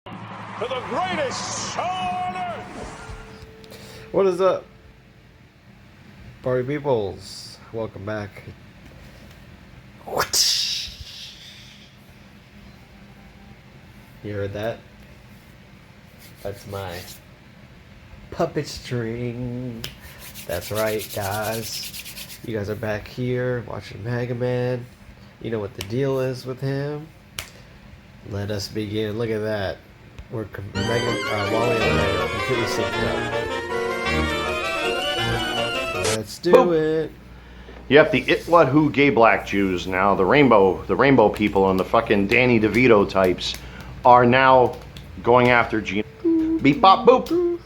To the greatest show on earth. What is up, party peoples? Welcome back. You heard that? That's my puppet string. That's right, guys. You guys are back here watching Mega Man. You know what the deal is with him. Let us begin. Look at that. Wally and I are completely synced up. Let's do it. Yep, the it, what, who, gay black Jews now, the rainbow people and the fucking Danny DeVito types are now going after Gina. Beep, bop, boop.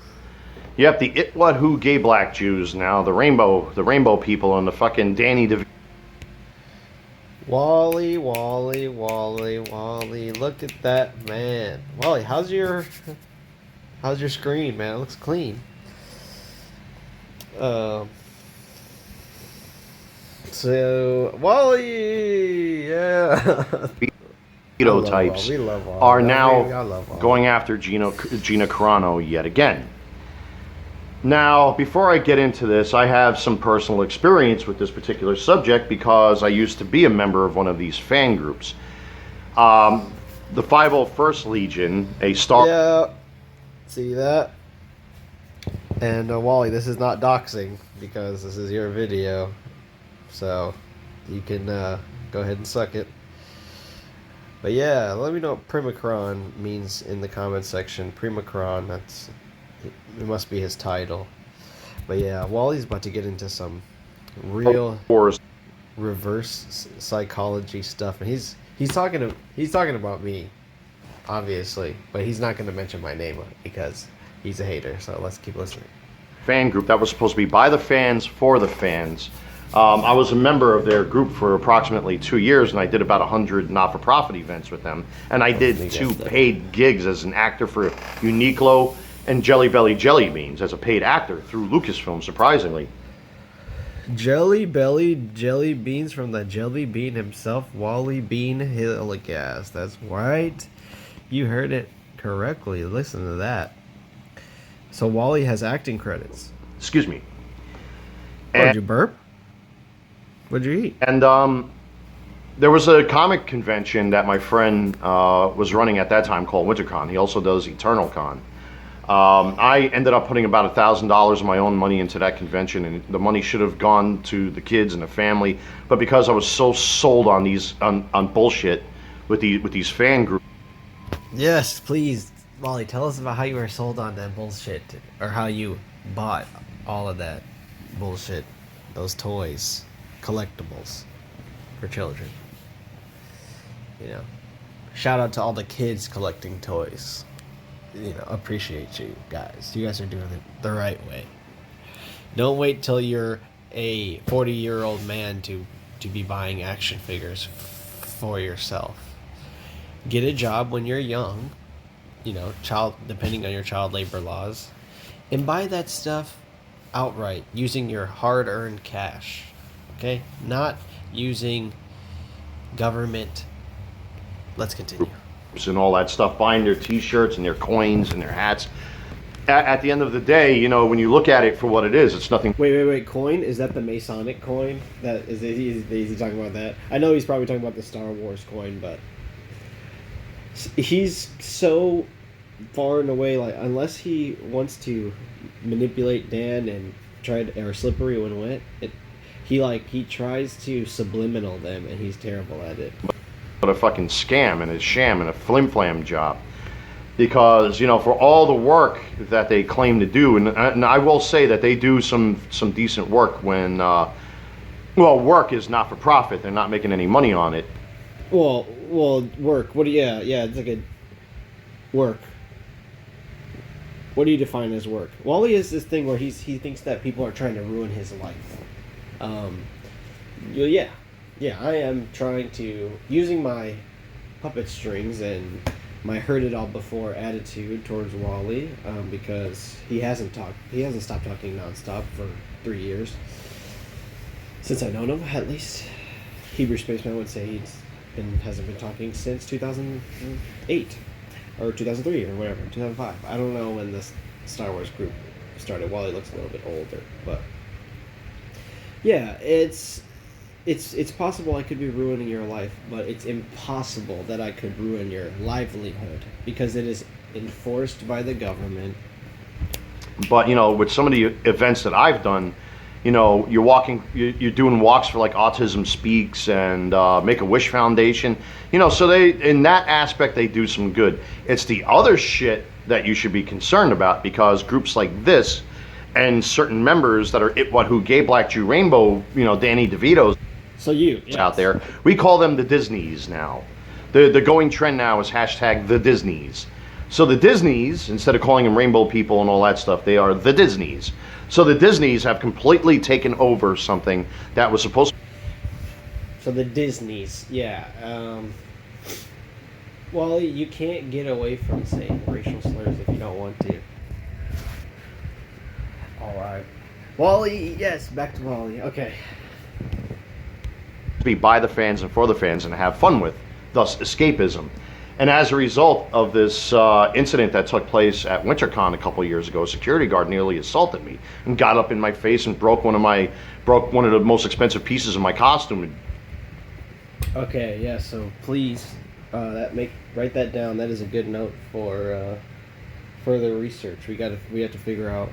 Yep, the it, what, who, gay black Jews now, the rainbow people and the fucking Danny DeVito. Wally, look at that, man. Wally, how's your screen, man? It looks clean. So Wally, yeah. Types are now going after Gina Carano yet again. Now, before I get into this, I have some personal experience with this particular subject because I used to be a member of one of these fan groups. The 501st Legion, a star... Yeah, see that? And Wally, this is not doxing because this is your video. So, you can go ahead and suck it. But yeah, let me know what Primacron means in the comment section. Primacron, it must be his title. But yeah, Wally's about to get into some real reverse psychology stuff, and he's talking about me, obviously, but he's not going to mention my name because he's a hater. So let's keep listening. Fan group that was supposed to be by the fans for the fans. I was a member of their group for approximately 2 years, and I did about 100 not-for-profit events with them. And I did 2 paid gigs as an actor for Uniqlo and Jelly Belly Jelly Beans as a paid actor through Lucasfilm, surprisingly. Jelly Belly Jelly Beans from the Jelly Bean himself, Wally Bean Hilligas. That's right. You heard it correctly. Listen to that. So Wally has acting credits. Excuse me. Did you burp? What'd you eat? And there was a comic convention that my friend was running at that time called WinterCon. He also does EternalCon. I ended up putting about $1,000 of my own money into that convention, and the money should have gone to the kids and the family. But because I was so sold on these on bullshit with these fan groups. Yes, please, Wally, tell us about how you were sold on that bullshit, or how you bought all of that bullshit, those toys, collectibles for children. You know, shout out to all the kids collecting toys. You know, appreciate you guys. You guys are doing it the right way. Don't wait till you're a 40-year-old man to be buying action figures for yourself. Get a job when you're young, you know, depending on your child labor laws, and buy that stuff outright using your hard-earned cash. Okay? Not using government. Let's continue. And all that stuff, buying their t-shirts and their coins and their hats. At the end of the day, you know, when you look at it for what it is, it's nothing. Wait, coin? Is that the Masonic coin? That is he talking about that? I know he's probably talking about the Star Wars coin, but he's so far and away, like, unless he wants to manipulate Dan and or Slippery when wet, he tries to subliminal them, and he's terrible at it. But a fucking scam and a sham and a flim-flam job. Because, you know, for all the work that they claim to do, and I will say that they do some decent work when, work is not for profit. They're not making any money on it. Well, work. Yeah, it's like a work. What do you define as work? Wally is this thing where he thinks that people are trying to ruin his life. Yeah, I am trying to, using my puppet strings and my heard it all before attitude towards Wally, because he hasn't stopped talking nonstop for 3 years. Since I've known him, at least. Hebrew Spaceman would say hasn't been talking since 2008. or 2003 or whatever, 2005. I don't know when this Star Wars group started. Wally looks a little bit older, but yeah, it's possible I could be ruining your life, but it's impossible that I could ruin your livelihood because it is enforced by the government. But with some of the events that I've done, you're doing walks for like Autism Speaks and Make-A-Wish Foundation. So they, in that aspect, they do some good. It's the other shit that you should be concerned about, because groups like this and certain members that are It What Who Gay Black Jew Rainbow, Danny DeVito's So yes. out there, we call them the Disneys now. The going trend now is hashtag the Disneys. So the Disneys, instead of calling them rainbow people and all that stuff, they are the Disneys. So the Disneys have completely taken over something that was supposed to... So the Disneys, yeah. Wally, you can't get away from saying racial slurs if you don't want to. Alright. Wally, yes, back to Wally. Okay. be by the fans and for the fans and have fun with, thus escapism. And as a result of this incident that took place at WinterCon a couple years ago, a security guard nearly assaulted me and got up in my face and broke one of the most expensive pieces of my costume. Okay, yeah. So please, write that down. That is a good note for further research. We have to figure out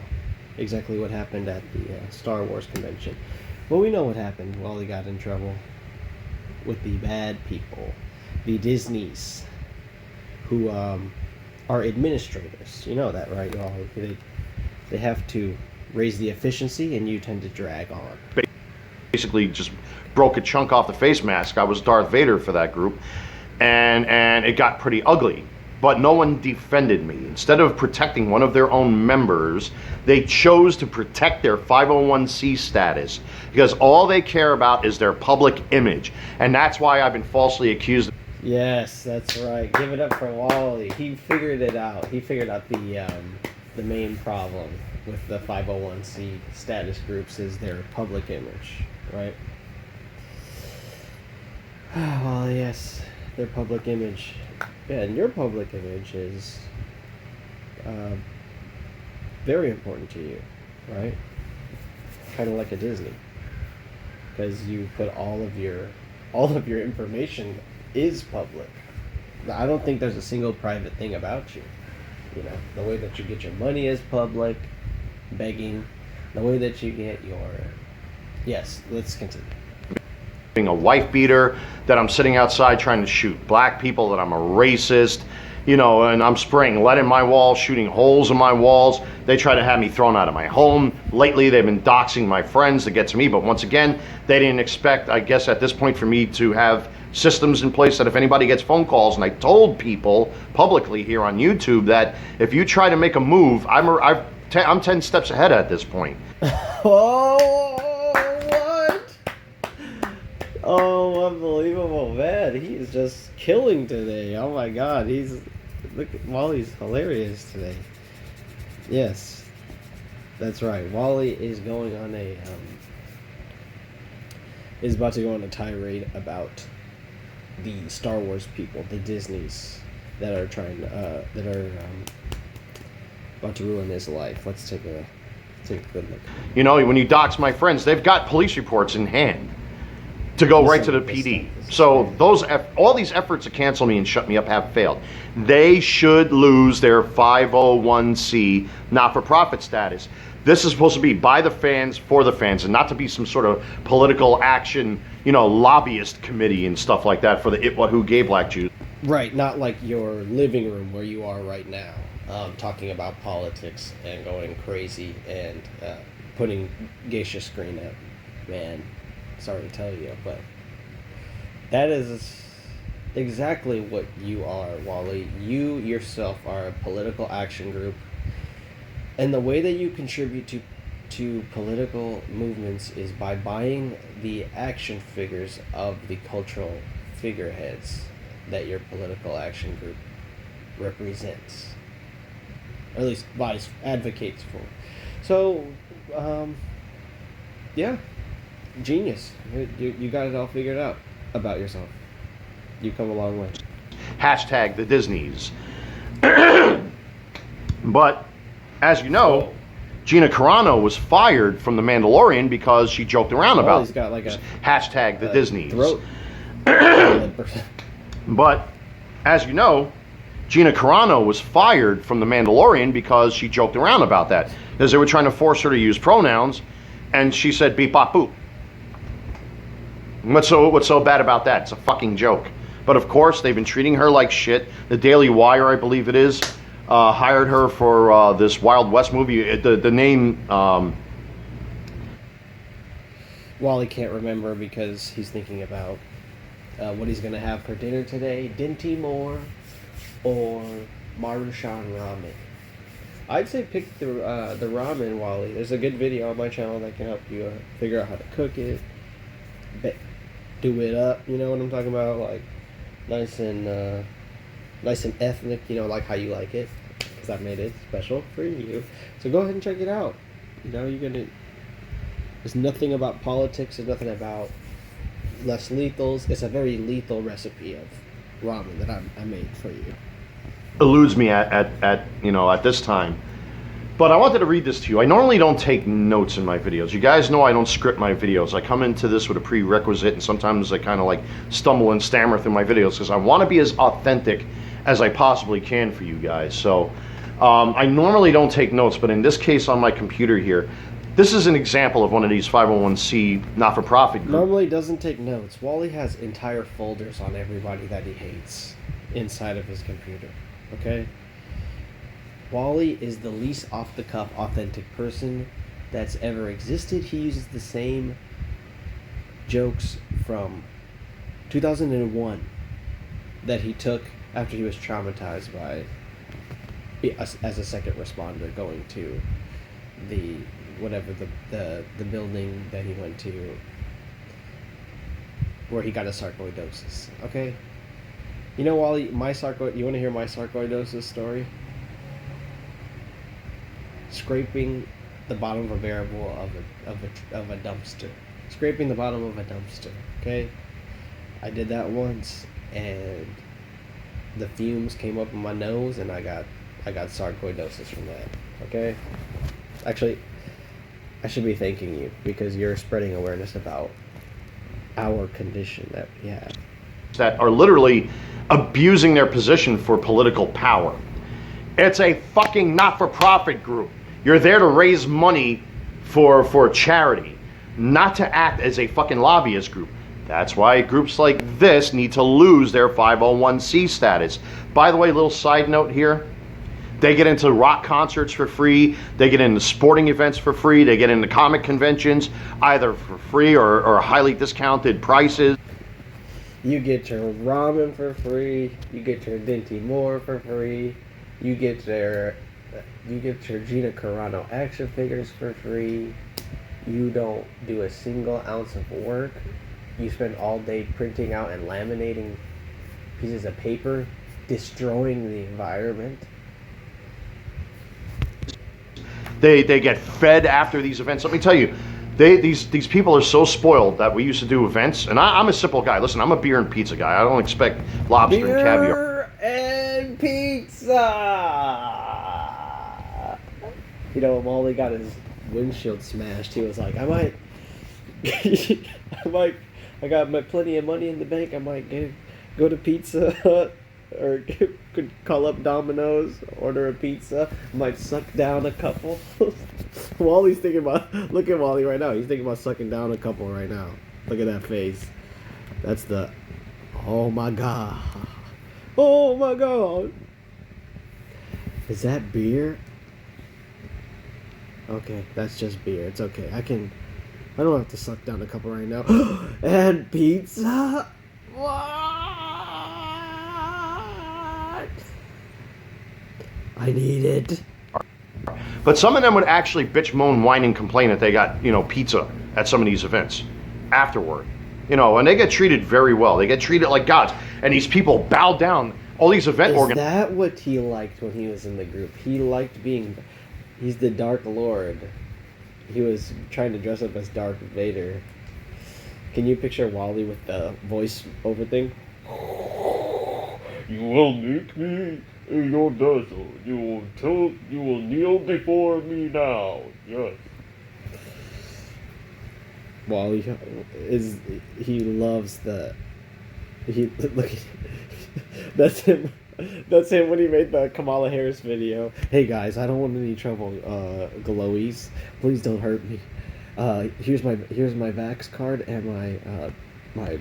exactly what happened at the Star Wars convention. Well, we know what happened. Wally got in trouble with the bad people, the Disneys, who are administrators. You know that, right, Wally? They have to raise the efficiency, and you tend to drag on. Basically just broke a chunk off the face mask. I was Darth Vader for that group, and it got pretty ugly. But no one defended me. Instead of protecting one of their own members, they chose to protect their 501c status, because all they care about is their public image. And that's why I've been falsely accused. Yes, that's right. Give it up for Wally. He figured it out. He figured out the main problem with the 501c status groups is their public image, right? Well, yes, their public image. Yeah, and your public image is very important to you, right? Kind of like a Disney, because you put all of your information is public. I don't think there's a single private thing about you. You know, the way that you get your money is public, begging, the way that you get your... Yes, let's continue. Being a wife beater, that I'm sitting outside trying to shoot black people, that I'm a racist, and I'm spraying lead in my walls, shooting holes in my walls. They try to have me thrown out of my home. Lately, they've been doxing my friends to get to me, but once again, they didn't expect, I guess at this point, for me to have systems in place that if anybody gets phone calls, and I told people publicly here on YouTube that if you try to make a move, I'm 10 steps ahead at this point. Oh, what? Oh, unbelievable, man. He is just killing today. Oh my god, Wally's hilarious today. Yes, that's right. Wally is going on is about to go on a tirade about the Star Wars people, the Disneys, that are about to ruin his life. Let's take a good look. When you dox my friends, they've got police reports in hand to go right to the PD. So all these efforts to cancel me and shut me up have failed. They should lose their 501c not-for-profit status. This is supposed to be by the fans, for the fans, and not to be some sort of political action, lobbyist committee and stuff like that for the It What Who Gay Black Jews. Right, not like your living room where you are right now, talking about politics and going crazy and putting geisha screen up. Man, sorry to tell you, but that is exactly what you are, Wally. You yourself are a political action group, and the way that you contribute to political movements is by buying the action figures of the cultural figureheads that your political action group represents, or at least advocates for. So, yeah, genius. You got it all figured out about yourself. You've come a long way. Hashtag the Disneys. But as you know, Gina Carano was fired from The Mandalorian because she joked around about he's got like a hashtag the Disneys. throat. But as you know, Gina Carano was fired from The Mandalorian because she joked around about that. Because they were trying to force her to use pronouns, and she said beep bop boop. What's so bad about that? It's a fucking joke. But of course, they've been treating her like shit. The Daily Wire, I believe it is, hired her for this Wild West movie. The name... Wally can't remember because he's thinking about what he's going to have for dinner today. Dinty Moore or Maruchan ramen. I'd say pick the ramen, Wally. There's a good video on my channel that can help you figure out how to cook it. Do it up, you know what I'm talking about? Like, nice and ethnic, you know, like how you like it. Because I made it special for you. So go ahead and check it out. You know, there's nothing about politics, there's nothing about less lethals. It's a very lethal recipe of ramen that I made for you. Eludes me at this time. But I wanted to read this to you. I normally don't take notes in my videos. You guys know I don't script my videos. I come into this with a prerequisite, and sometimes I kind of like stumble and stammer through my videos because I want to be as authentic as I possibly can for you guys. So I normally don't take notes, but in this case on my computer here, this is an example of one of these 501c not-for-profit groups. Normally doesn't take notes. Wally has entire folders on everybody that he hates inside of his computer. Okay? Wally is the least off-the-cuff, authentic person that's ever existed. He uses the same jokes from 2001 that he took after he was traumatized by as a second responder going to the building that he went to where he got a sarcoidosis. Okay? You know, Wally, you want to hear my sarcoidosis story? Scraping the bottom of a barrel of a dumpster. Scraping the bottom of a dumpster. Okay? I did that once, and the fumes came up in my nose, and I got sarcoidosis from that. Okay? Actually, I should be thanking you because you're spreading awareness about our condition that we have. That are literally abusing their position for political power. It's a fucking not-for-profit group. You're there to raise money for charity, not to act as a fucking lobbyist group. That's why groups like this need to lose their 501c status. By the way, little side note here. They get into rock concerts for free. They get into sporting events for free. They get into comic conventions either for free or highly discounted prices. You get your ramen for free. You get your Dinty Moore for free. You get your Gina Carano action figures for free. You don't do a single ounce of work. You spend all day printing out and laminating pieces of paper, destroying the environment. They get fed after these events. Let me tell you, these people are so spoiled that we used to do events, and I'm a simple guy. Listen, I'm a beer and pizza guy. I don't expect lobster and caviar. Beer and pizza. You know, when Wally got his windshield smashed, he was like, I got plenty of money in the bank. I might go to Pizza Hut or could call up Domino's, order a pizza. I might suck down a couple. Wally's thinking about, look at Wally right now. He's thinking about sucking down a couple right now. Look at that face. That's the, oh my God. Oh my God. Is that beer? Okay, that's just beer. It's okay. I don't have to suck down a couple right now. And pizza? What? I need it. But some of them would actually bitch, moan, whine, and complain that they got, pizza at some of these events afterward. And they get treated very well. They get treated like gods. And these people bow down. All these event organizers. Is that what he liked when he was in the group? He liked he's the Dark Lord. He was trying to dress up as Darth Vader. Can you picture Wally with the voice over thing? You will make me in your desert. You will kneel before me now. Yes. Wally is he loves the he look at that's him. That's him when he made the Kamala Harris video. Hey guys, I don't want any trouble, glowies. Please don't hurt me. Here's my Vax card and my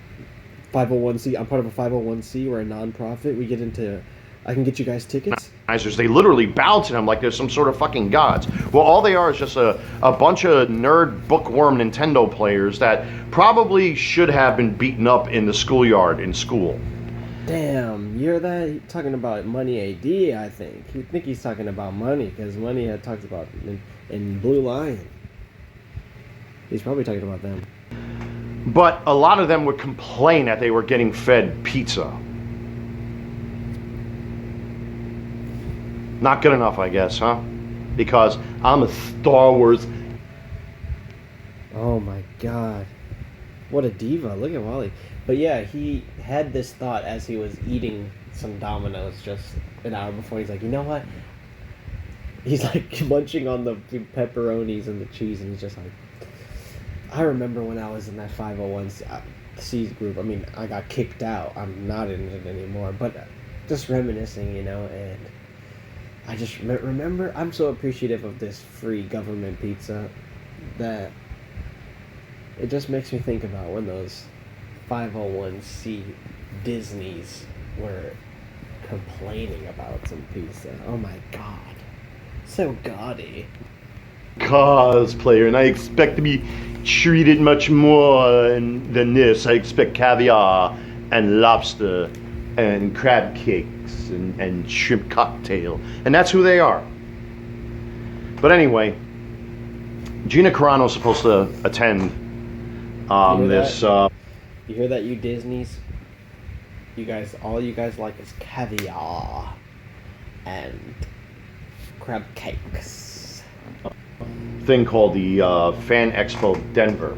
501c. I'm part of a 501c. We're a non-profit. We get into. I can get you guys tickets. They literally bow to them like they're some sort of fucking gods. Well, all they are is just a bunch of nerd bookworm Nintendo players that probably should have been beaten up in the schoolyard in school. Damn, you hear that? He's talking about Money AD, I think. You think he's talking about Money, because Money had talked about in Blue Lion. He's probably talking about them. But a lot of them would complain that they were getting fed pizza. Not good enough, I guess, huh? Because I'm a Star Wars. Oh my god. What a diva. Look at Wally. But yeah, he had this thought as he was eating some Domino's just an hour before. He's like, you know what? He's like munching on the pepperonis and the cheese, and he's just like, I remember when I was in that 501c group. I mean, I got kicked out. I'm not in it anymore. But just reminiscing, you know, and I just remember, I'm so appreciative of this free government pizza that it just makes me think about when those 501c Disneys were complaining about some pizza. Oh my god. So gaudy. Cosplayer, and I expect to be treated much more than this. I expect caviar and lobster and crab cakes and shrimp cocktail. And that's who they are. But anyway, Gina Carano's supposed to attend this. You hear that, you Disneys? You guys, all you guys like is caviar and crab cakes. Thing called the Fan Expo Denver.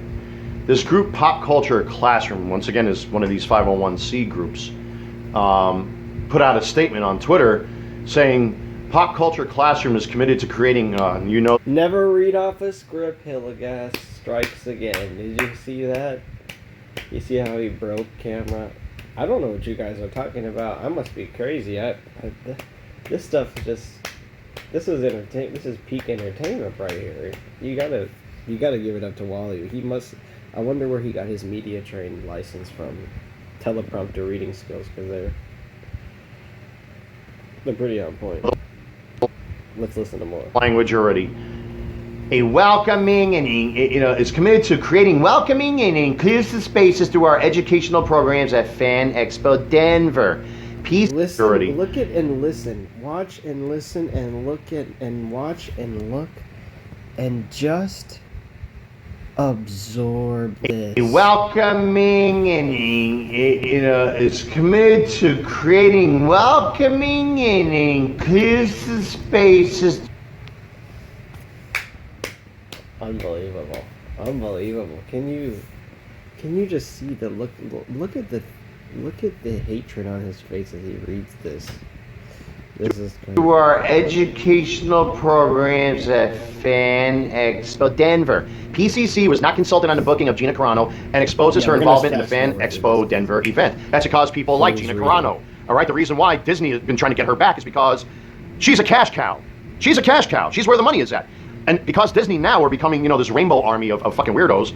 This group, Pop Culture Classroom, once again is one of these 501c groups, put out a statement on Twitter saying Pop Culture Classroom is committed to creating, Never read off a script, Hillegas strikes again. Did you see that? You see how he broke camera? I don't know what you guys are talking about. I must be crazy. This stuff just... This is entertain. This is peak entertainment right here. You gotta give it up to Wally. He must. I wonder where he got his media trained license from, teleprompter reading skills, because they're pretty on point. Let's listen to more. Language already. A welcoming and is committed to creating welcoming and inclusive spaces through our educational programs at Fan Expo Denver. Listen, already. look at and listen, watch and listen and look at and watch and look, and just absorb this. A welcoming and is committed to creating welcoming and inclusive spaces. Unbelievable. Can you just see the look at the hatred on his face as he reads this. This is crazy. To our educational programs at Fan Expo Denver. PCC was not consulted on the booking of Gina Carano and exposes her involvement in the Fan Expo Denver event. That's because people like Gina Carano. All right, the reason why Disney has been trying to get her back is because she's a cash cow. She's a cash cow. She's where the money is at. And because Disney now are becoming, this rainbow army of fucking weirdos,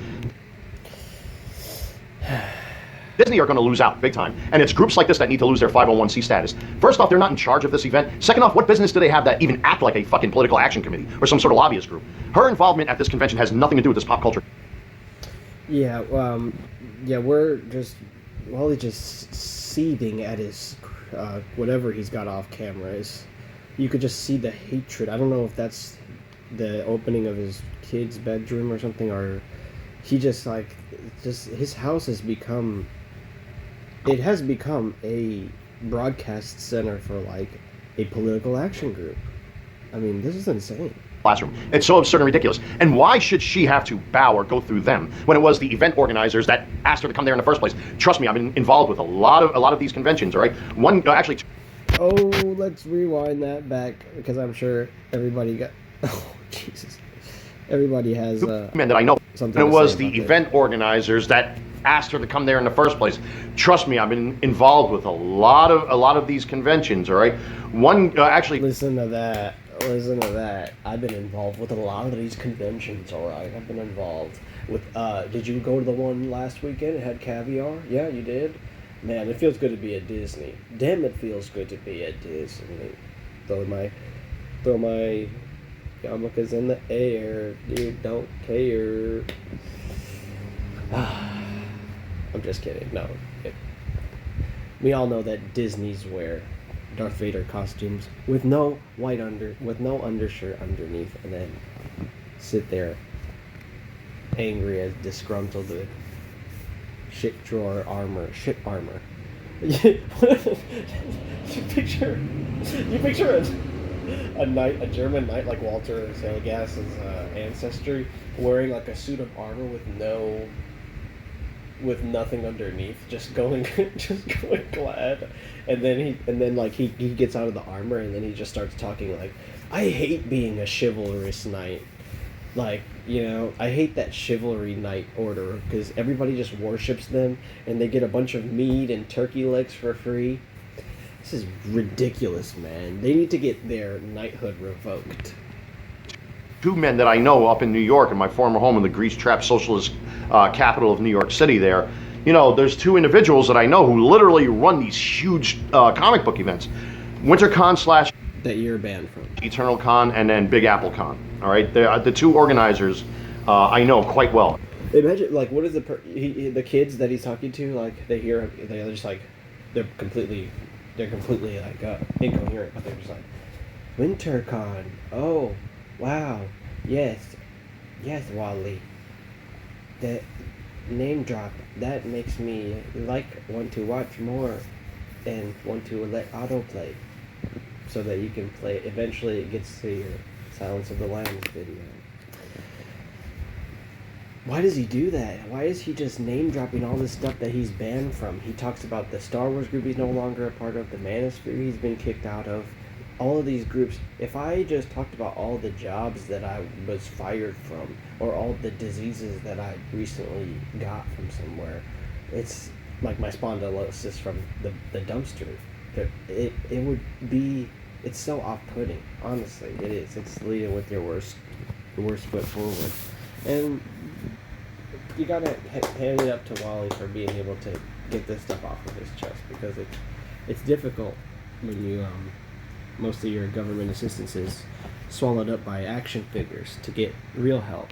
Disney are going to lose out big time. And it's groups like this that need to lose their 501c status. First off, they're not in charge of this event. Second off, what business do they have that even act like a fucking political action committee or some sort of lobbyist group? Her involvement at this convention has nothing to do with this pop culture. Yeah, Wally's just seething at his, whatever he's got off camera. You could just see the hatred. I don't know if that's the opening of his kid's bedroom or something, or he just his house has become a broadcast center for like a political action group. I mean, this is insane. Classroom. It's so absurd and ridiculous. And why should she have to bow or go through them when it was the event organizers that asked her to come there in the first place? Trust me, I've been involved with a lot of these conventions. All right, Oh, let's rewind that back because I'm sure everybody got. Oh, Jesus. Everybody has men that I know. something It to was say the about this. event organizers that asked her to come there in the first place. Trust me, I've been involved with a lot of these conventions. All right, one actually. Listen to that. Listen to that. I've been involved with a lot of these conventions, alright? I've been involved with, did you go to the one last weekend? It had caviar? Yeah, you did? Man, it feels good to be at Disney. Damn, it feels good to be at Disney. Throw my yarmulkes in the air. Dude, don't care. I'm just kidding. No. We all know that Disney's wear Darth Vader costumes with no undershirt underneath, and then sit there angry as disgruntled with shit armor. You picture a German knight like Walter Salagass's ancestry wearing like a suit of armor with nothing underneath, just going glad, and then he gets out of the armor, and then he just starts talking like, I hate being a chivalrous knight, like, I hate that chivalry knight order because everybody just worships them and they get a bunch of meat and turkey legs for free. This is ridiculous, man. They need to get their knighthood revoked. Two men that I know up in New York, in my former home in the grease-trap socialist capital of New York City there. There's two individuals that I know who literally run these huge comic book events. WinterCon / That you're banned from. Eternal Con, and then Big Apple Con. All right, they're the two organizers I know quite well. Imagine, like, what is the kids that he's talking to, like, they're just like, they're completely like incoherent, but they're just like, WinterCon, oh, wow, yes, Wally, that name drop, that makes me want to watch more and want to let autoplay so that you can play. Eventually it gets to your Silence of the Lambs video. Why does he do that? Why is he just name dropping all this stuff that he's banned from? He talks about the Star Wars group he's no longer a part of, the Manosphere he's been kicked out of, all of these groups. If I just talked about all the jobs that I was fired from, or all the diseases that I recently got from somewhere, it's like my spondylosis from the dumpster. It would be, it's so off-putting, honestly, it is. It's leading with your worst foot forward. And you gotta hand it up to Wally for being able to get this stuff off of his chest, because it's difficult when you most of your government assistance is swallowed up by action figures to get real help.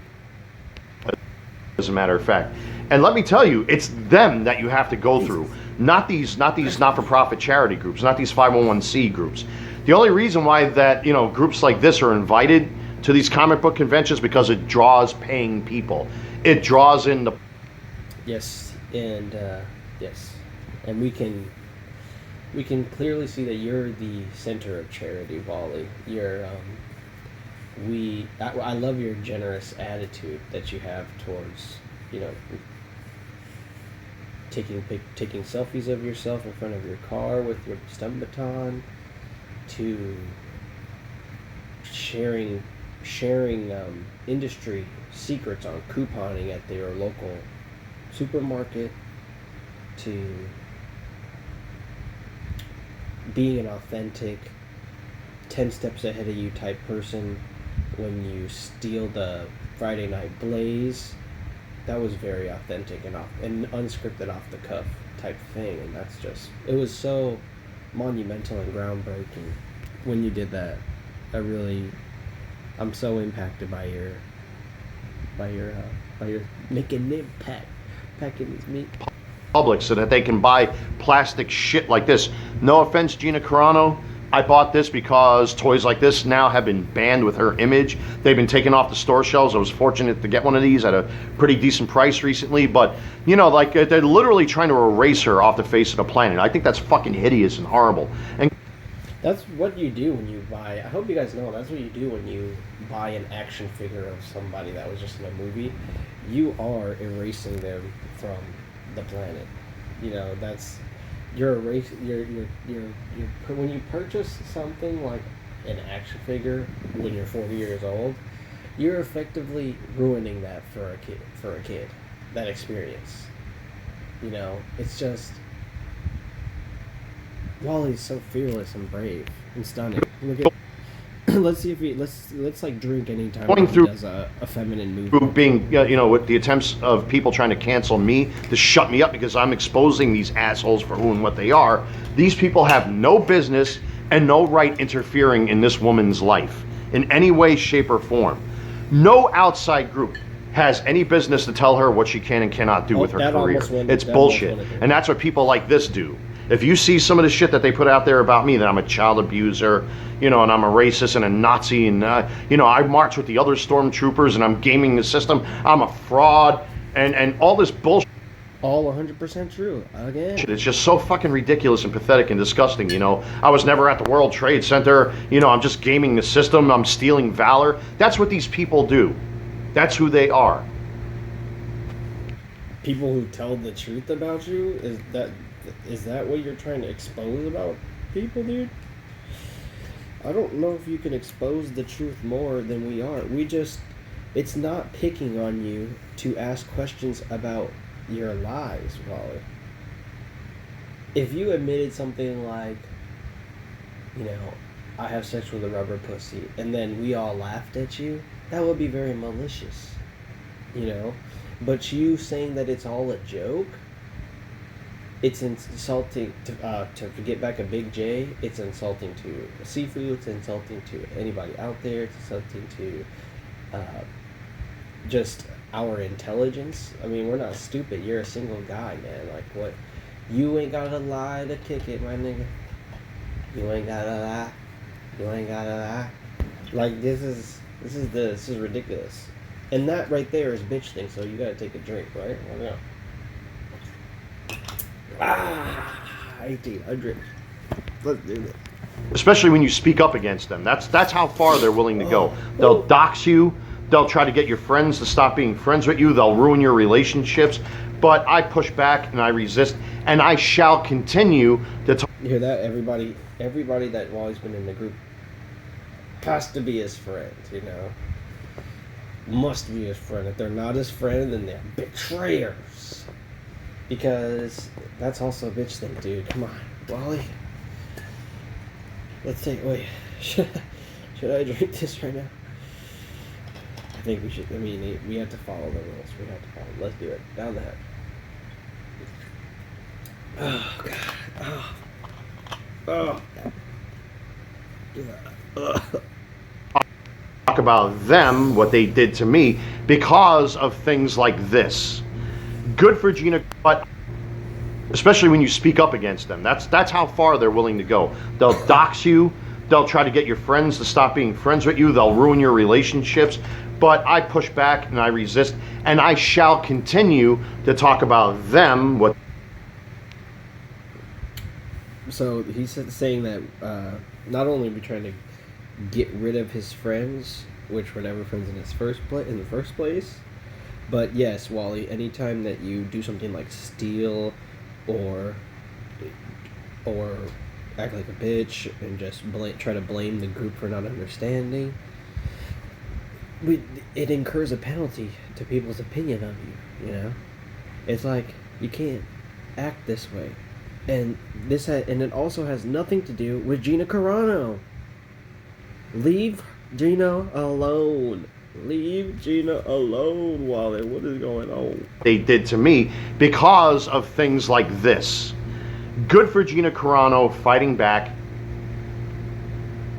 As a matter of fact, and let me tell you, it's them that you have to go through, not these not-for-profit charity groups, not these 501c groups. The only reason why that groups like this are invited to these comic book conventions because it draws paying people. It draws in the yes, and we can clearly see that you're the center of charity, Wally. You're I love your generous attitude that you have towards taking selfies of yourself in front of your car with your stun baton, to sharing industry secrets on couponing at your local supermarket, to being an authentic 10 steps ahead of you type person when you steal the Friday Night Blaze. That was very authentic and unscripted, off the cuff type thing, and it was so monumental and groundbreaking when you did that. I'm so impacted by your making an impact, packing these meat. Public so that they can buy plastic shit like this. No offense, Gina Carano. I bought this because toys like this now have been banned with her image. They've been taken off the store shelves. I was fortunate to get one of these at a pretty decent price recently, but they're literally trying to erase her off the face of the planet. I think that's fucking hideous and horrible. And that's what you do when you buy. I hope you guys know that's what you do when you buy an action figure of somebody that was just in a movie. You are erasing them from the planet. You're a race. When you purchase something like an action figure when you're 40 years old, you're effectively ruining that for a kid. That experience. You know, it's just Wally's so fearless and brave and stunning. Look at. Let's see if let's like drink anytime Going he through does a feminine movement. being, you know, with the attempts of people trying to cancel me, to shut me up because I'm exposing these assholes for who and what they are. These people have no business and no right interfering in this woman's life in any way, shape, or form. No outside group has any business to tell her what she can and cannot do with her career. It's bullshit. And that's what people like this do. If you see some of the shit that they put out there about me, that I'm a child abuser, you know, and I'm a racist and a Nazi, and, you know, I march with the other stormtroopers and I'm gaming the system, I'm a fraud, and all this bullshit. All 100% true. Again. It's just so fucking ridiculous and pathetic and disgusting, you know. I was never at the World Trade Center, you know, I'm just gaming the system, I'm stealing valor. That's what these people do. That's who they are. People who tell the truth about you, is that what you're trying to expose about people, dude? I don't know if you can expose the truth more than we are. It's not picking on you to ask questions about your lies, Wally. If you admitted something like, you know, I have sex with a rubber pussy, and then we all laughed at you, that would be very malicious, you know? But you saying that it's all a joke, it's insulting to get back a Big J. It's insulting to seafood. It's insulting to anybody out there. It's insulting to just our intelligence. I mean, we're not stupid. You're a single guy, man. Like, what? You ain't gotta lie to kick it, my nigga. You ain't gotta lie. You ain't gotta lie. Like, this is ridiculous. And that right there is bitch thing. So you gotta take a drink, right? I don't know. 1800. Let's do it. Especially when you speak up against them. That's how far they're willing to go. They'll dox you. They'll try to get your friends to stop being friends with you. They'll ruin your relationships. But I push back and I resist, and I shall continue to talk. You hear that? Everybody that Wally's been in the group has to be his friend, you know? Must be his friend. If they're not his friend, then they're betrayers. Because that's also a bitch thing, dude. Come on, Wally. Wait. Should I drink this right now? I think we should. I mean, we have to follow the rules. Let's do it. Down the head. Oh, God. Oh. God. Talk about them, what they did to me, because of things like this. Good for Gina, but especially when you speak up against them. That's how far they're willing to go. They'll dox you. They'll try to get your friends to stop being friends with you. They'll ruin your relationships. But I push back and I resist, and I shall continue to talk about them. So he's saying that not only are we trying to get rid of his friends, which were never friends in the first place, but yes, Wally, anytime that you do something like steal or act like a bitch and just try to blame the group for not understanding, it incurs a penalty to people's opinion of you, you know? It's like, you can't act this way. And it also has nothing to do with Gina Carano. Leave Gina alone. Leave Gina alone, Wally. What is going on? They did to me because of things like this. Good for Gina Carano fighting back.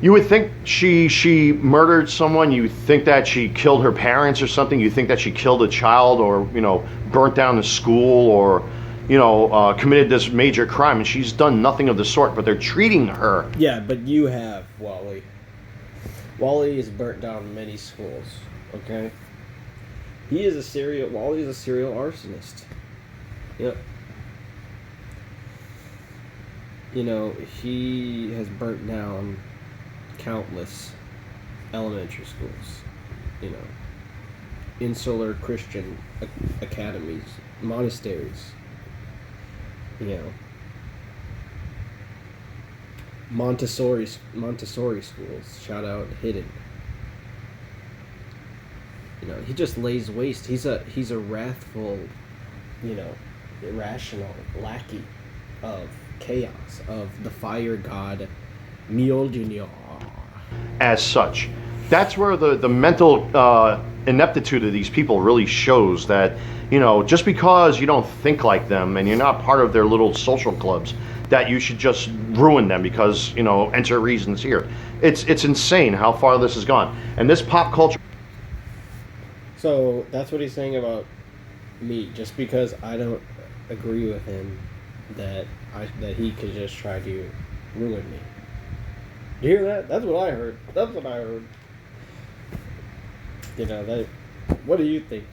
You would think she murdered someone. You think that she killed her parents or something. You think that she killed a child, or, you know, burnt down the school, or, you know, committed this major crime, and she's done nothing of the sort. But they're treating her. Yeah, but you have, Wally. Wally has burnt down many schools. Okay. Wally is a serial arsonist. Yep. You know, he has burnt down countless elementary schools, you know, insular Christian academies, monasteries, you know, Montessori schools. Shout out Hidden. He just lays waste. He's a wrathful, irrational lackey of chaos, of the fire god Mjolnir. As such, that's where the mental ineptitude of these people really shows that, just because you don't think like them and you're not part of their little social clubs, that you should just ruin them because, enter reasons here. It's insane how far this has gone. And this pop culture. So that's what he's saying about me. Just because I don't agree with him, that he could just try to ruin me. You hear that? That's what I heard. That. What do you think?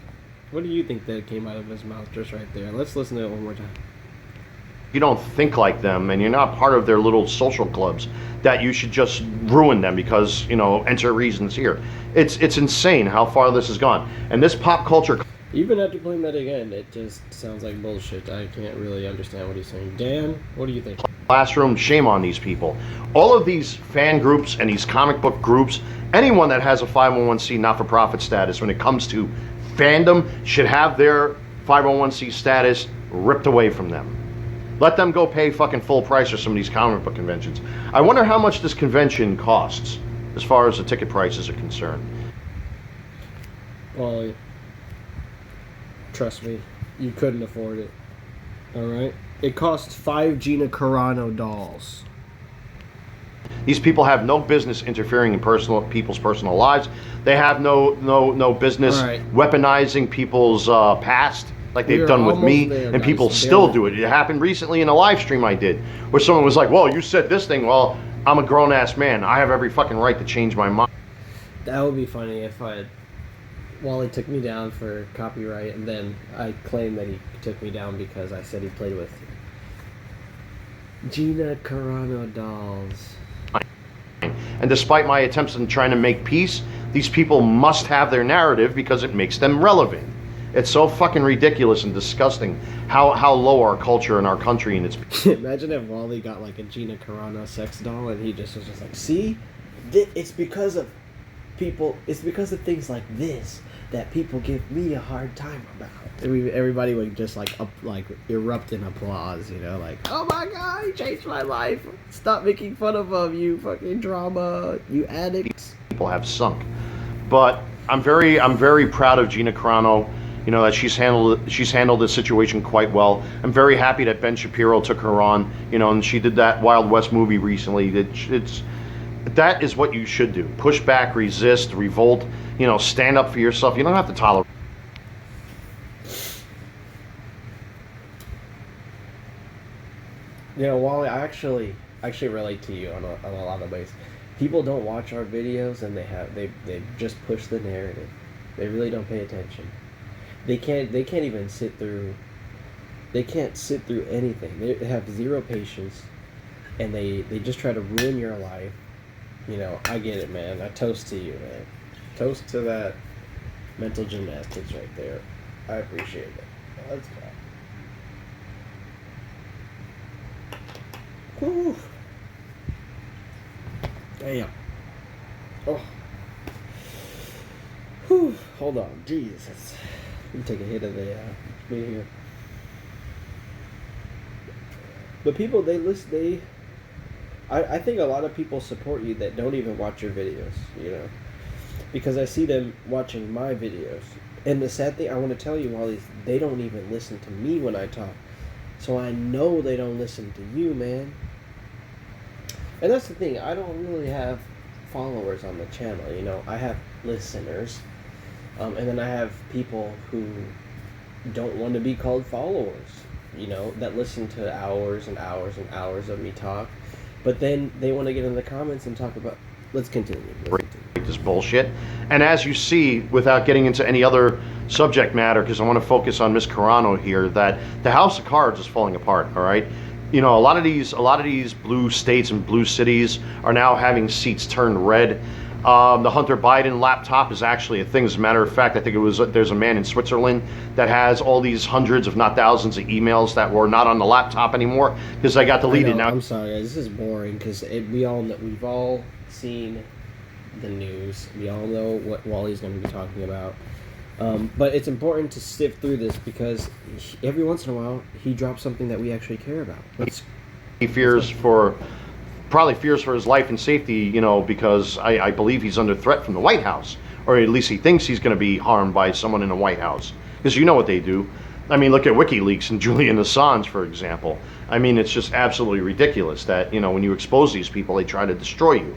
What do you think that came out of his mouth just right there? Let's listen to it one more time. You don't think like them and you're not part of their little social clubs, that you should just ruin them because, enter reasons here. It's insane how far this has gone. And this pop culture. Even after playing that again, it just sounds like bullshit. I can't really understand what he's saying. Dan, what do you think? Classroom, shame on these people. All of these fan groups and these comic book groups, anyone that has a 501c not-for-profit status when it comes to fandom should have their 501c status ripped away from them. Let them go pay fucking full price for some of these comic book conventions. I wonder how much this convention costs as far as the ticket prices are concerned. Well, trust me, you couldn't afford it. Alright? It costs 5 Gina Carano dolls. These people have no business interfering in people's personal lives. They have no business weaponizing people's past like they've done with me, and people still do it. It happened recently in a live stream I did, where someone was like, well, you said this thing. Well, I'm a grown-ass man. I have every fucking right to change my mind. That would be funny if Wally took me down for copyright, and then I claim that he took me down because I said he played with Gina Carano dolls. And despite my attempts in trying to make peace, these people must have their narrative because it makes them relevant. It's so fucking ridiculous and disgusting how low our culture and our country and its. Imagine if Wally got like a Gina Carano sex doll and he just was just like, see, it's because of people. It's because of things like this that people give me a hard time about. Everybody would just like erupt in applause, like, oh my god, he changed my life. Stop making fun of him, you fucking drama, you addicts. People have sunk, but I'm very proud of Gina Carano. That she's handled this situation quite well. I'm very happy that Ben Shapiro took her on. And she did that Wild West movie recently. That is what you should do. Push back, resist, revolt. Stand up for yourself. You don't have to tolerate. Wally, I actually relate to you on a lot of ways. People don't watch our videos, and they just push the narrative. They really don't pay attention. They can't even sit through. They can't sit through anything. They have zero patience, and they just try to ruin your life. I get it, man. I toast to you, man. Toast to that mental gymnastics right there. I appreciate it. Let's go. Whew. Damn. Oh. Whew. Hold on. Jesus. Let me take a hit of the beer here. But people, they listen. I think a lot of people support you that don't even watch your videos. Because I see them watching my videos. And the sad thing I want to tell you, Wally, is they don't even listen to me when I talk. So I know they don't listen to you, man. And that's the thing. I don't really have followers on the channel. I have listeners. And then I have people who don't want to be called followers, that listen to hours and hours and hours of me talk. But then they want to get in the comments and talk about. Let's continue. This bullshit. And as you see, without getting into any other subject matter, because I want to focus on Miss Carano here, that the House of Cards is falling apart. All right. A lot of these blue states and blue cities are now having seats turned red. The Hunter Biden laptop is actually a thing. As a matter of fact, I think there's a man in Switzerland that has all these hundreds, if not thousands, of emails that were not on the laptop anymore because they got deleted. Now, I'm sorry, guys. This is boring because we've all seen the news. We all know what Wally's going to be talking about. But it's important to sift through this because every once in a while he drops something that we actually care about. He probably fears for his life and safety, you know, because I believe he's under threat from the White House, or at least he thinks he's going to be harmed by someone in the White House, because you know what they do. I mean, look at WikiLeaks and Julian Assange, for example. I mean, it's just absolutely ridiculous that, you know, when you expose these people, they try to destroy you.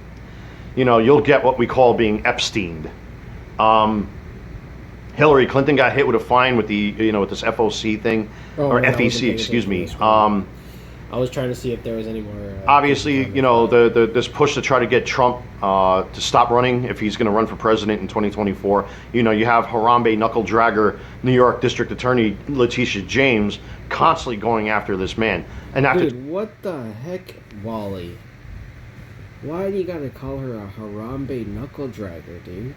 You know, you'll get what we call being Epsteined. Hillary Clinton got hit with a fine with the, you know, with this FOC thing, or FEC, excuse me. I was trying to see if there was any more. Obviously, you know, this push to try to get Trump to stop running if he's going to run for president in 2024. You know, you have Harambe knuckle dragger New York District Attorney Letitia James constantly going after this man. And after, dude, what the heck, Wally? Why do you gotta call her a Harambe knuckle dragger, dude?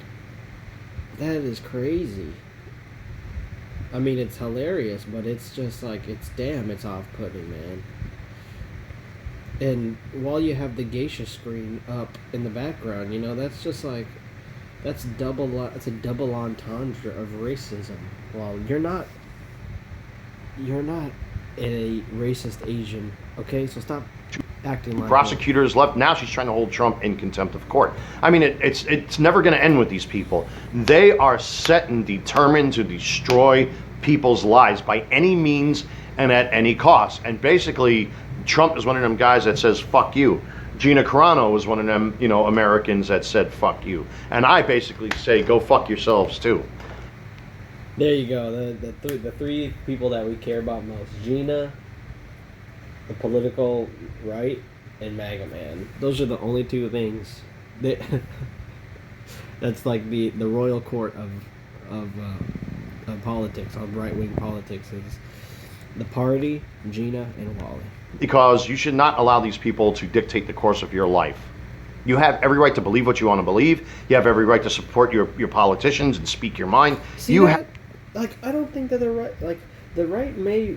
That is crazy. I mean, it's hilarious, but it's just like, it's off-putting, man. And while you have the geisha screen up in the background, you know, that's just like, it's a double entendre of racism. Well, you're not a racist Asian, okay? So stop acting like prosecutors left. Now she's trying to hold Trump in contempt of court. I mean, it's never going to end with these people. They are set and determined to destroy people's lives by any means and at any cost. And basically, Trump is one of them guys that says, fuck you. Gina Carano was one of them, you know, Americans that said, fuck you. And I basically say, go fuck yourselves, too. There you go. The three people that we care about most. Gina, the political right, and MAGA man. Those are the only two things that that's like the royal court of politics, of right-wing politics, is the party, Gina, and Wally. Because you should not allow these people to dictate the course of your life. You have every right to believe what you want to believe. You have every right to support your politicians and speak your mind. See, like, I don't think that the right, like, the right may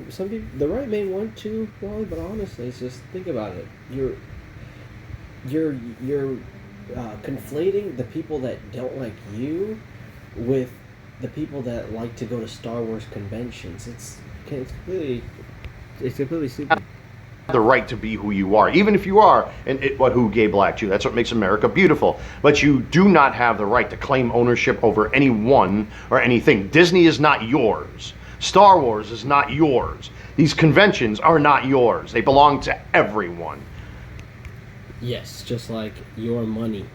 some people, the right may want to, Wally, but honestly, it's just, think about it. You're conflating the people that don't like you with the people that like to go to Star Wars conventions. It's completely stupid. The right to be who you are, even if you are who gay black Jew. That's what makes America beautiful. But you do not have the right to claim ownership over anyone or anything. Disney is not yours. Star Wars is not yours. These conventions are not yours. They belong to everyone. Yes, just like your money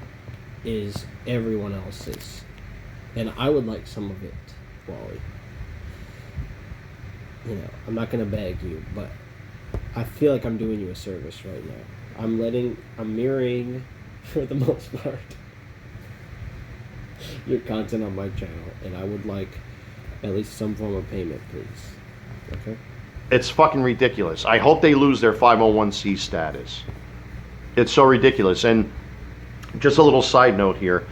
is everyone else's. And I would like some of it, Wally. You know, I'm not going to beg you, but I feel like I'm doing you a service right now. I'm mirroring, for the most part, your content on my channel, and I would like at least some form of payment, please. Okay? It's fucking ridiculous. I hope they lose their 501c status. It's so ridiculous. And just a little side note here.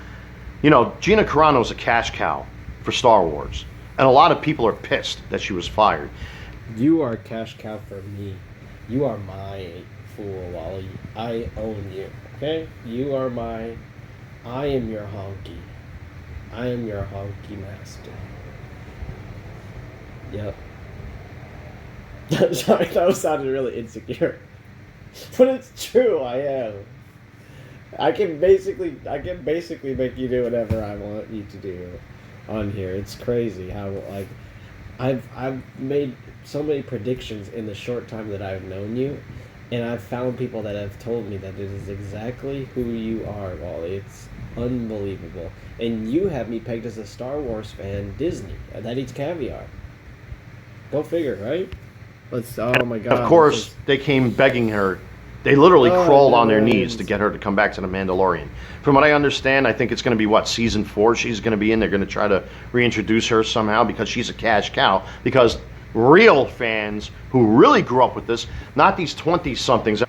You know, Gina Carano's a cash cow for Star Wars. And a lot of people are pissed that she was fired. You are a cash cow for me. You are my fool, Wally. I own you, okay? You are my... I am your honky. I am your honky master. Yep. Sorry, that sounded really insecure. But it's true, I am. I can basically make you do whatever I want you to do on here. It's crazy how, like, I've made so many predictions in the short time that I've known you, and I've found people that have told me that it is exactly who you are, Wally. It's unbelievable. And you have me pegged as a Star Wars fan, Disney, that eats caviar. Go figure, right? Oh my God. Of course, they came begging her. They literally crawled on their knees to get her to come back to The Mandalorian. From what I understand, I think it's going to be, season 4 she's going to be in. They're going to try to reintroduce her somehow because she's a cash cow. Because real fans who really grew up with this, not these 20-somethings.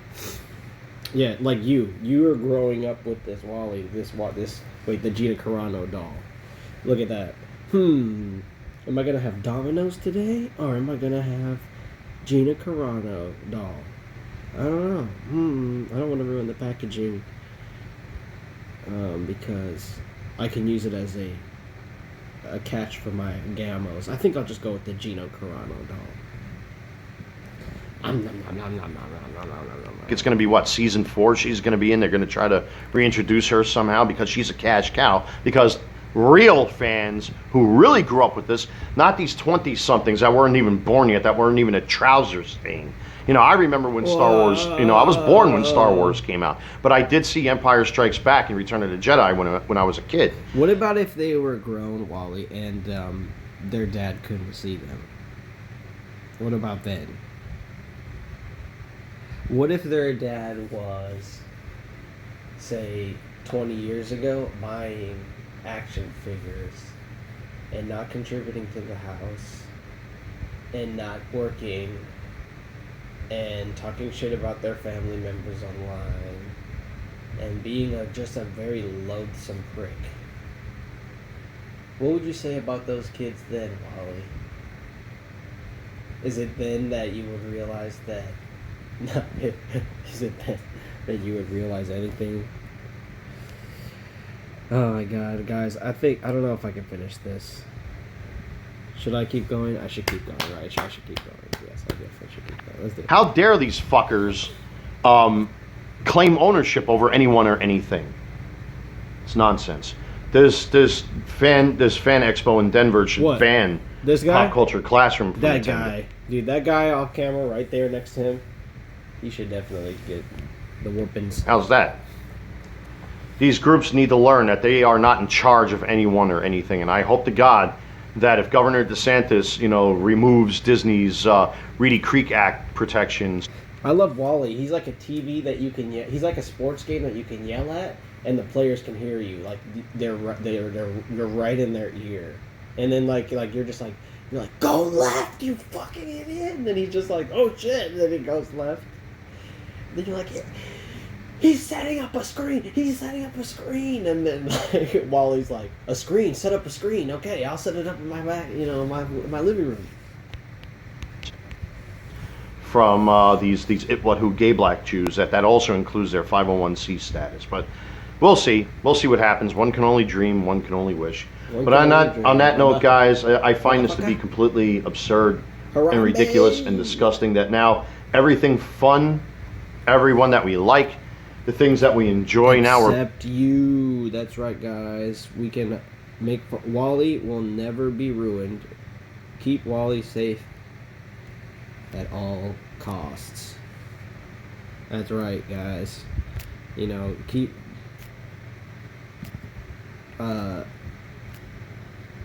Yeah, like you are growing up with this Wally, the Gina Carano doll. Look at that. Am I gonna have Domino's today, or am I gonna have Gina Carano doll? I don't know. I don't want to ruin the packaging, because I can use it as a catch for my gamos. I think I'll just go with the Gina Carano doll. It's going to be what, season 4 she's going to be in. They're going to try to reintroduce her somehow because she's a cash cow. Because real fans who really grew up with this, not these 20-somethings that weren't even born yet, that weren't even a trousers thing. You know, I remember when Star Wars, I was born when Star Wars came out. But I did see Empire Strikes Back and Return of the Jedi when I was a kid. What about if they were grown, Wally, and their dad couldn't see them? What about then? What if their dad was, say, 20 years ago, buying action figures and not contributing to the house and not working and talking shit about their family members online and being just a very loathsome prick? What would you say about those kids then, Wally? Is it then that you would realize that... No, is it that you would realize anything? Oh my god, guys, I don't know if I can finish this. Should I keep going? I should keep going, right? I should keep going. Yes, I definitely should keep going. Let's do it. How dare these fuckers claim ownership over anyone or anything? It's nonsense. This fan expo in Denver should ban this guy? Pop Culture Classroom. From that Nintendo. Guy, dude, that guy off camera right there next to him. He should definitely get the whoopings. How's that? These groups need to learn that they are not in charge of anyone or anything, and I hope to God that if Governor DeSantis, removes Disney's Reedy Creek Act protections. I love Wally. He's like a TV that you can he's like a sports game that you can yell at, and the players can hear you. Like you're right in their ear, and then like you're like, go left, you fucking idiot, and then he's just like, oh shit, and then he goes left. Then you're like, he's setting up a screen. And then Wally's like, a screen. Set up a screen. Okay, I'll set it up in my back. My living room. From these who gay black Jews that also includes their 501c status. But we'll see. We'll see what happens. One can only dream. One can only wish. But on that note, guys, I find this to be completely absurd and ridiculous and disgusting. That now everything fun. Everyone that we like, the things that we enjoy now. Except you. That's right, guys. We can make... Wally will never be ruined. Keep Wally safe at all costs. That's right, guys. Keep...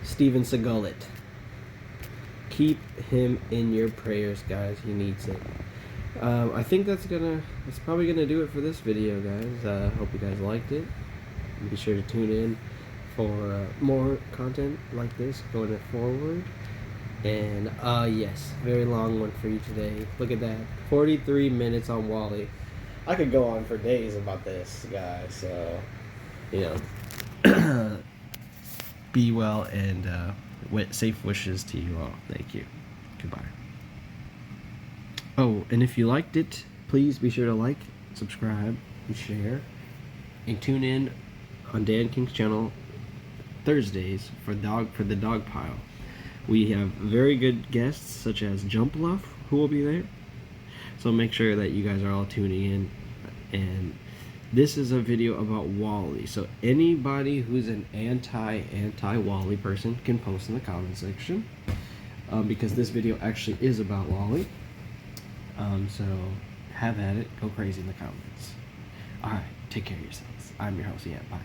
Steven Seagal it. Keep him in your prayers, guys. He needs it. I think that's probably gonna do it for this video, guys. Hope you guys liked it. Be sure to tune in for more content like this going forward. And yes, very long one for you today. Look at that, 43 minutes on Wally. I could go on for days about this, guys. So, be well and safe wishes to you all. Thank you. Goodbye. Oh, and if you liked it, please be sure to like, subscribe, and share. And tune in on Dan King's channel Thursdays for the dog pile. We have very good guests such as Jump Luff, who will be there. So make sure that you guys are all tuning in. And this is a video about Wally. So anybody who's an anti-Wally person can post in the comment section. Because this video actually is about Wally. So have at it. Go crazy in the comments. Alright, take care of yourselves. I'm your host. Yeah, bye.